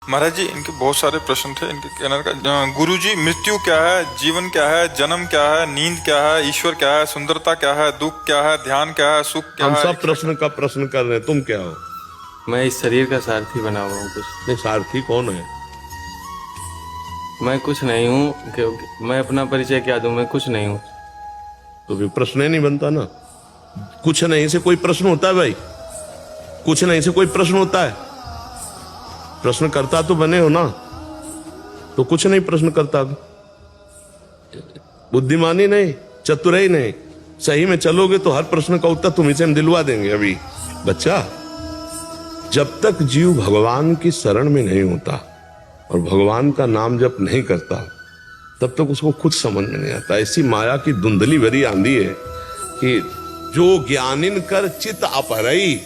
महाराज जी, इनके बहुत सारे प्रश्न थे। इनके कहने का, गुरु जी, मृत्यु क्या है, जीवन क्या है, जन्म क्या है, नींद क्या है, ईश्वर क्या है, सुंदरता क्या है, दुख क्या है, ध्यान क्या है, सुख क्या हम है? सब प्रश्न का प्रश्न कर रहे हैं। तुम क्या हो? मैं इस शरीर का सारथी बना हुआ हूँ। कुछ नहीं, सारथी कौन है? मैं कुछ नहीं हूँ। मैं अपना परिचय क्या दूं? मैं कुछ नहीं हूँ। तो फिर प्रश्न ही नहीं बनता ना। कुछ नहीं से कोई प्रश्न होता है भाई? कुछ नहीं से कोई प्रश्न होता है? प्रश्न करता तो बने हो ना, तो कुछ नहीं प्रश्न करता। बुद्धिमानी नहीं, चतुराई नहीं, सही में चलोगे तो हर प्रश्न का उत्तर तुम्हीं से हम दिलवा देंगे। अभी बच्चा, जब तक जीव भगवान की शरण में नहीं होता और भगवान का नाम जप नहीं करता, तब तक उसको कुछ समझ में नहीं आता। ऐसी माया की धुंधली भरी आंधी है कि जो ज्ञानिन कर चित अपहरई,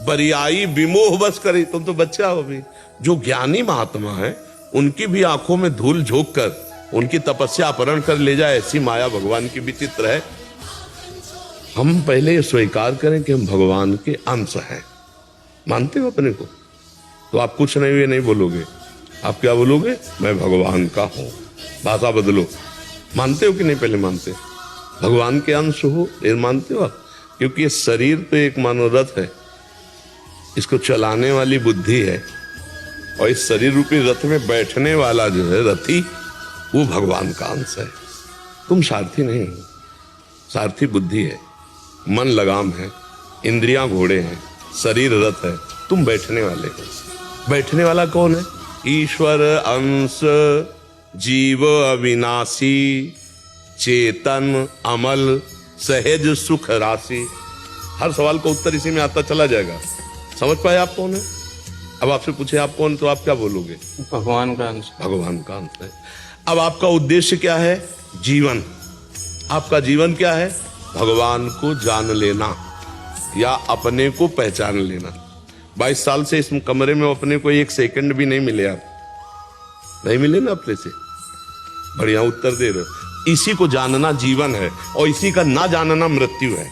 बरियाई विमोह बस करी। तुम तो बच्चा हो अभी। जो ज्ञानी महात्मा है, उनकी भी आंखों में धूल झोंक कर उनकी तपस्या अपहरण कर ले जाए, ऐसी माया भगवान की विचित्र है। हम पहले ये स्वीकार करें कि हम भगवान के अंश हैं। मानते हो अपने को? तो आप कुछ नहीं हुए नहीं बोलोगे। आप क्या बोलोगे? मैं भगवान का हूं। भाषा बदलो। मानते हो कि नहीं? पहले मानते भगवान के अंश हो, ये मानते हो आप? क्योंकि ये शरीर तो एक मनोरथ है, इसको चलाने वाली बुद्धि है, और इस शरीर रूपी रथ में बैठने वाला जो है रथी, वो भगवान का अंश है। तुम सारथी नहीं हो। सारथी बुद्धि है, मन लगाम है, इंद्रियां घोड़े हैं, शरीर रथ है, तुम बैठने वाले हो। बैठने वाला कौन है? ईश्वर अंश, जीव अविनाशी, चेतन अमल, सहज सुख राशि। हर सवाल का उत्तर इसी में आता चला जाएगा। समझ पाए आप कौन है? अब आपसे पूछे आप कौन, तो आप क्या बोलोगे? भगवान का अंश। भगवान का अंश है। अब आपका उद्देश्य क्या है? जीवन। आपका जीवन क्या है? भगवान को जान लेना या अपने को पहचान लेना। 22 साल से इस कमरे में अपने को एक सेकंड भी नहीं मिले। आप नहीं मिले ना अपने से? बढ़िया उत्तर दे रहे हो। इसी को जानना जीवन है, और इसी का ना जानना मृत्यु है।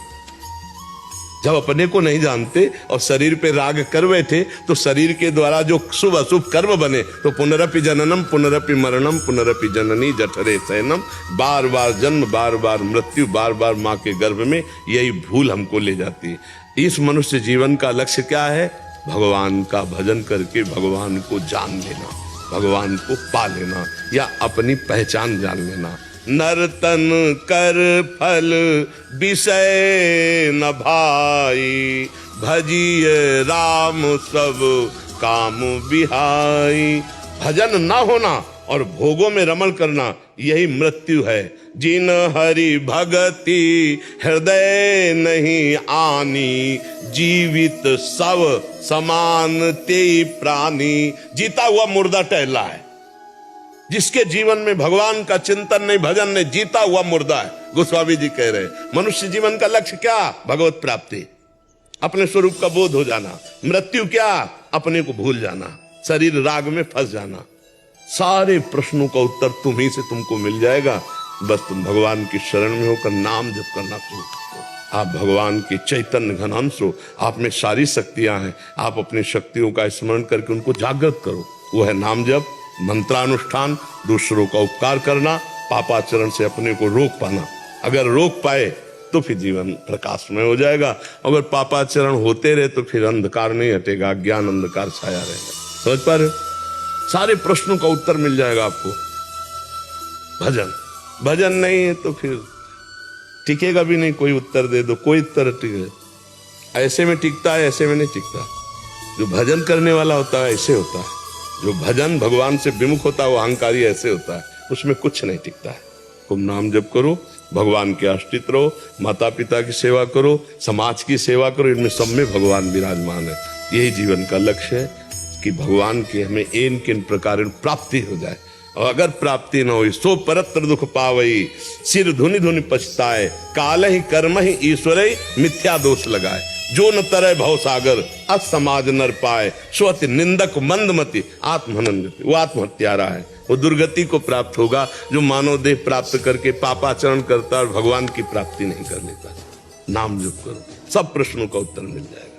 जब अपने को नहीं जानते और शरीर पे राग कर बैठे, तो शरीर के द्वारा जो शुभ अशुभ कर्म बने, तो पुनरपि जननम पुनरपि मरणम पुनरपि जननी जठरे शयनम, बार बार जन्म, बार बार मृत्यु, बार बार माँ के गर्भ में। यही भूल हमको ले जाती है। इस मनुष्य जीवन का लक्ष्य क्या है? भगवान का भजन करके भगवान को जान लेना, भगवान को पा लेना, या अपनी पहचान जान लेना। नर्तन कर फल विषय न भाई, भजिए राम सब काम बिहाई। भजन ना होना और भोगों में रमण करना, यही मृत्यु है। जिन हरि भगति हृदय नहीं आनी, जीवित सब समान ते प्राणी। जीता हुआ मुर्दा टहला है। जिसके जीवन में भगवान का चिंतन नहीं, भजन नहीं, जीता हुआ मुर्दा है। गोस्वामी जी कह रहे हैं, मनुष्य जीवन का लक्ष्य क्या? भगवत प्राप्ति, अपने स्वरूप का बोध हो जाना। मृत्यु क्या? अपने को भूल जाना, शरीर राग में फंस जाना। सारे प्रश्नों का उत्तर तुम्ही से तुमको मिल जाएगा। बस तुम भगवान की शरण में होकर नाम जप करना शुरू करो। आप भगवान के चैतन्य घन अंश हो, आप में सारी शक्तियां हैं। आप अपनी शक्तियों का स्मरण करके उनको जागृत करो। वो है नाम जप, मंत्रानुष्ठान, दूसरों का उपकार करना, पापाचरण से अपने को रोक पाना। अगर रोक पाए तो फिर जीवन प्रकाशमय हो जाएगा। अगर पापाचरण होते रहे तो फिर अंधकार नहीं हटेगा, ज्ञान अंधकार छाया रहेगा। समझ पा रहे हो? सारे प्रश्नों का उत्तर मिल जाएगा आपको। भजन, भजन नहीं है तो फिर टिकेगा भी नहीं। कोई उत्तर दे दो, कोई उत्तर टिके। ऐसे में टिकता है, ऐसे में नहीं टिकता। जो भजन करने वाला होता है ऐसे होता है। जो भजन भगवान से विमुख होता है वो अहंकारी ऐसे होता है, उसमें कुछ नहीं टिकता है। तुम नाम जप करो, भगवान के आश्रित रहो, माता पिता की सेवा करो, समाज की सेवा करो। इनमें सब में भगवान विराजमान है। यही जीवन का लक्ष्य है कि भगवान की हमें इन किन प्रकार प्राप्ति हो जाए। और अगर प्राप्ति न हो, सो परत्र दुख पावई, सिर धुनि धुनि पछताए, काल ही कर्म ही ईश्वर मिथ्या दोष लगाए। जो न तरह भव सागर, असमाज नर पाए, स्वति निंदक मंदमति आत्महनन गति। वो आत्महत्यारा है, वो दुर्गति को प्राप्त होगा जो मानव देह प्राप्त करके पापाचरण करता और भगवान की प्राप्ति नहीं कर लेता। नाम जप करो, सब प्रश्नों का उत्तर मिल जाएगा।